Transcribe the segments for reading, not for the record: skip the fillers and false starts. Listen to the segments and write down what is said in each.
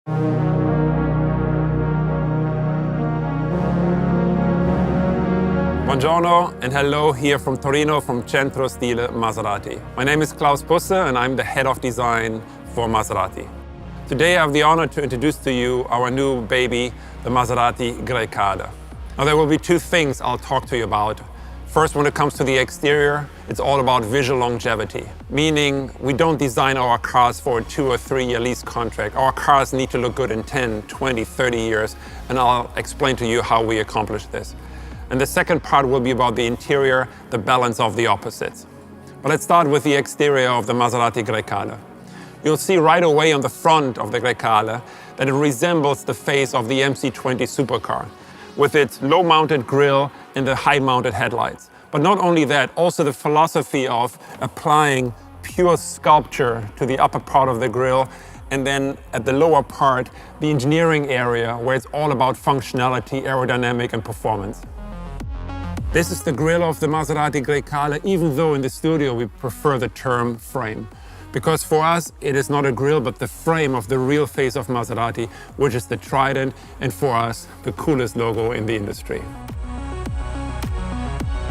Buongiorno and hello here from Torino from Centro Stile Maserati. My name is Klaus Busse and I'm the head of design for Maserati. Today I have the honor to introduce to you our new baby, the Maserati Grecale. Now there will be two things I'll talk to you about. First, when it comes to the exterior, it's all about visual longevity, meaning we don't design our cars for a 2 or 3 year lease contract. Our cars need to look good in 10, 20, 30 years, and I'll explain to you how we accomplish this. And the second part will be about the interior, the balance of the opposites. But let's start with the exterior of the Maserati Grecale. You'll see right away on the front of the Grecale that it resembles the face of the MC20 supercar, with its low-mounted grille and the high-mounted headlights. But not only that, also the philosophy of applying pure sculpture to the upper part of the grille, and then at the lower part, the engineering area where it's all about functionality, aerodynamic and performance. This is the grille of the Maserati Grecale, even though in the studio we prefer the term frame. Because for us, it is not a grille, but the frame of the real face of Maserati, which is the Trident, and for us, the coolest logo in the industry.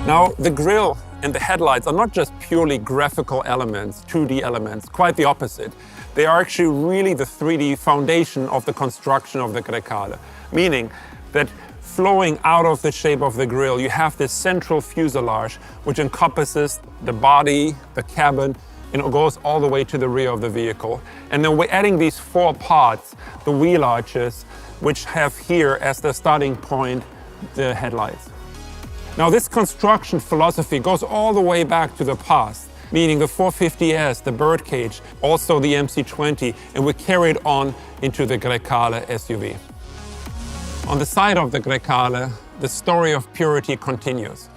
Now, the grille and the headlights are not just purely graphical elements, 2D elements, quite the opposite. They are actually really the 3D foundation of the construction of the Grecale, meaning that flowing out of the shape of the grille, you have this central fuselage which encompasses the body, the cabin, and it goes all the way to the rear of the vehicle. And then we're adding these 4 parts, the wheel arches, which have here as the starting point the headlights. Now this construction philosophy goes all the way back to the past, meaning the 450S, the birdcage, also the MC20, and we carry it on into the Grecale SUV. On the side of the Grecale, the story of purity continues.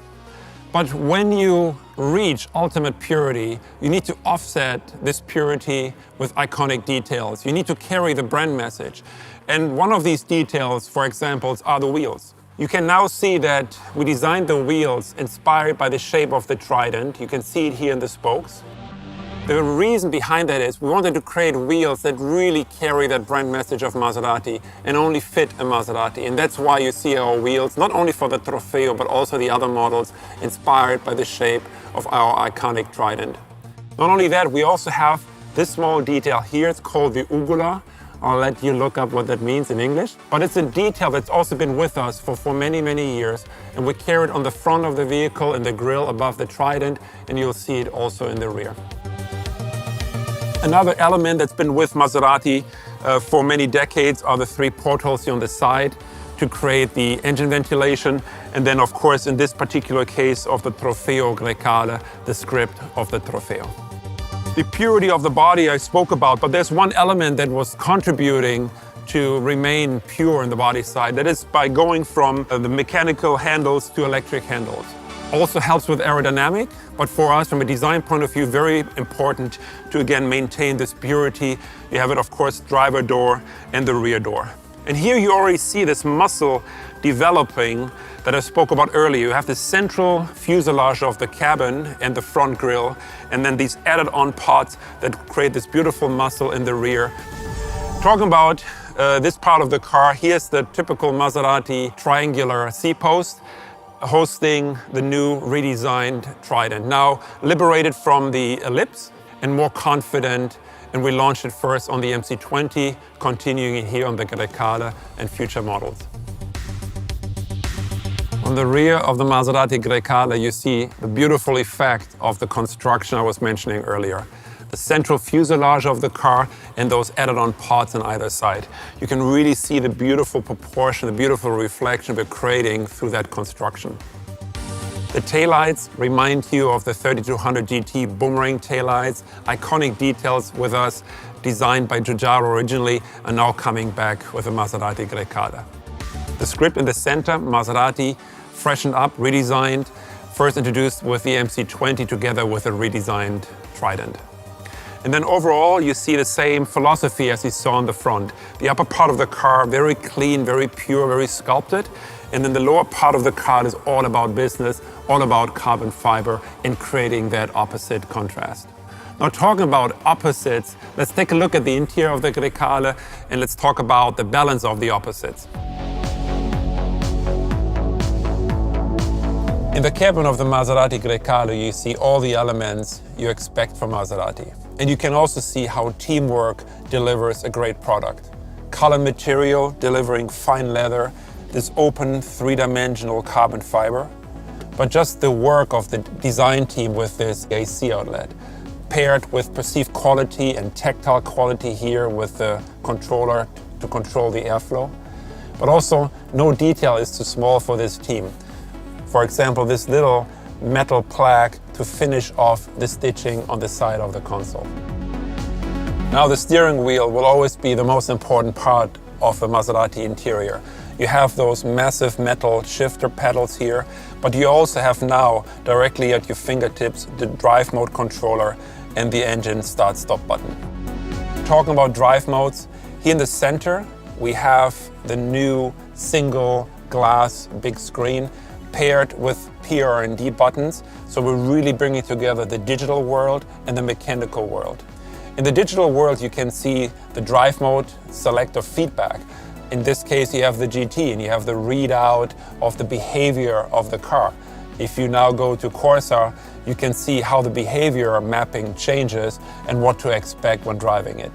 But when you reach ultimate purity, you need to offset this purity with iconic details. You need to carry the brand message. And one of these details, for example, are the wheels. You can now see that we designed the wheels inspired by the shape of the Trident. You can see it here in the spokes. The reason behind that is we wanted to create wheels that really carry that brand message of Maserati and only fit a Maserati. And that's why you see our wheels, not only for the Trofeo, but also the other models, inspired by the shape of our iconic Trident. Not only that, we also have this small detail here. It's called the ugula. I'll let you look up what that means in English. But it's a detail that's also been with us for many, many years. And we carry it on the front of the vehicle in the grille above the Trident, and you'll see it also in the rear. Another element that's been with Maserati for many decades are the 3 portholes here on the side to create the engine ventilation. And then, of course, in this particular case of the Trofeo Grecale, the script of the Trofeo. The purity of the body I spoke about, but there's one element that was contributing to remain pure in the body side. That is by going from the mechanical handles to electric handles. Also helps with aerodynamic, but for us, from a design point of view, very important to again maintain this purity. You have it, of course, driver door and the rear door. And here you already see this muscle developing that I spoke about earlier. You have the central fuselage of the cabin and the front grille, and then these added on parts that create this beautiful muscle in the rear. Talking about this part of the car, here's the typical Maserati triangular C-post, hosting the new redesigned Trident. Now liberated from the ellipse and more confident, and we launched it first on the MC20, continuing it here on the Grecale and future models. On the rear of the Maserati Grecale, you see the beautiful effect of the construction I was mentioning earlier. The central fuselage of the car and those added-on parts on either side. You can really see the beautiful proportion, the beautiful reflection we're creating through that construction. The taillights remind you of the 3200 GT boomerang taillights. Iconic details with us, designed by Giugiaro originally, are now coming back with the Maserati Grecale. The script in the center, Maserati, freshened up, redesigned, first introduced with the MC20 together with a redesigned Trident. And then overall, you see the same philosophy as you saw on the front. The upper part of the car, very clean, very pure, very sculpted. And then the lower part of the car is all about business, all about carbon fiber and creating that opposite contrast. Now, talking about opposites, let's take a look at the interior of the Grecale and let's talk about the balance of the opposites. In the cabin of the Maserati Grecale, you see all the elements you expect from Maserati. And you can also see how teamwork delivers a great product. Color material delivering fine leather, this open three-dimensional carbon fiber, but just the work of the design team with this AC outlet, paired with perceived quality and tactile quality here with the controller to control the airflow. But also, no detail is too small for this team. For example, this little metal plaque to finish off the stitching on the side of the console. Now, the steering wheel will always be the most important part of the Maserati interior. You have those massive metal shifter pedals here, but you also have now directly at your fingertips the drive mode controller and the engine start-stop button. Talking about drive modes, here in the center we have the new single glass big screen paired with PR&D buttons, so we're really bringing together the digital world and the mechanical world. In the digital world, you can see the drive mode selector feedback. In this case, you have the GT and you have the readout of the behavior of the car. If you now go to Corsa, you can see how the behavior mapping changes and what to expect when driving it.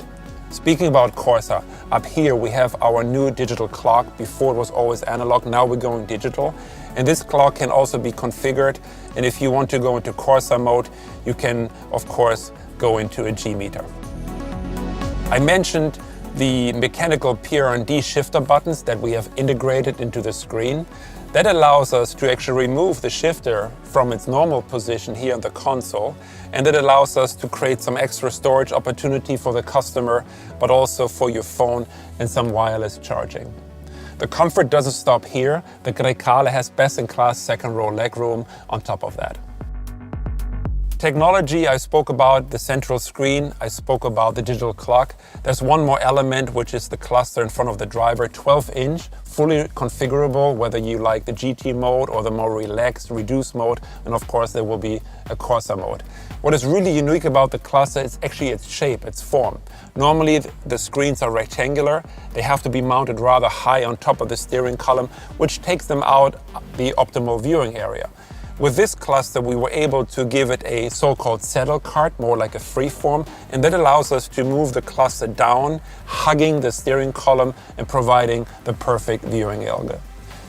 Speaking about Corsa, up here we have our new digital clock. Before it was always analog, now we're going digital. And this clock can also be configured. And if you want to go into Corsa mode, you can, of course, go into a G meter. I mentioned the mechanical PR&D shifter buttons that we have integrated into the screen. That allows us to actually remove the shifter from its normal position here on the console, and it allows us to create some extra storage opportunity for the customer, but also for your phone and some wireless charging. The comfort doesn't stop here. The Grecale has best-in-class second-row legroom on top of that. Technology, I spoke about the central screen, I spoke about the digital clock. There's one more element, which is the cluster in front of the driver, 12-inch, fully configurable, whether you like the GT mode or the more relaxed, reduced mode, and of course there will be a Corsa mode. What is really unique about the cluster is actually its shape, its form. Normally the screens are rectangular, they have to be mounted rather high on top of the steering column, which takes them out the optimal viewing area. With this cluster, we were able to give it a so-called saddle cart, more like a freeform, and that allows us to move the cluster down, hugging the steering column and providing the perfect viewing angle.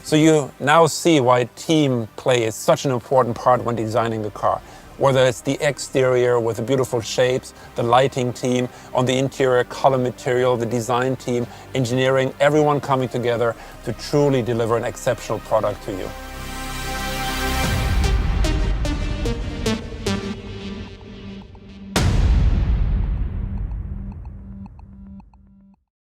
So you now see why team play is such an important part when designing the car. Whether it's the exterior with the beautiful shapes, the lighting team, on the interior color material, the design team, engineering, everyone coming together to truly deliver an exceptional product to you.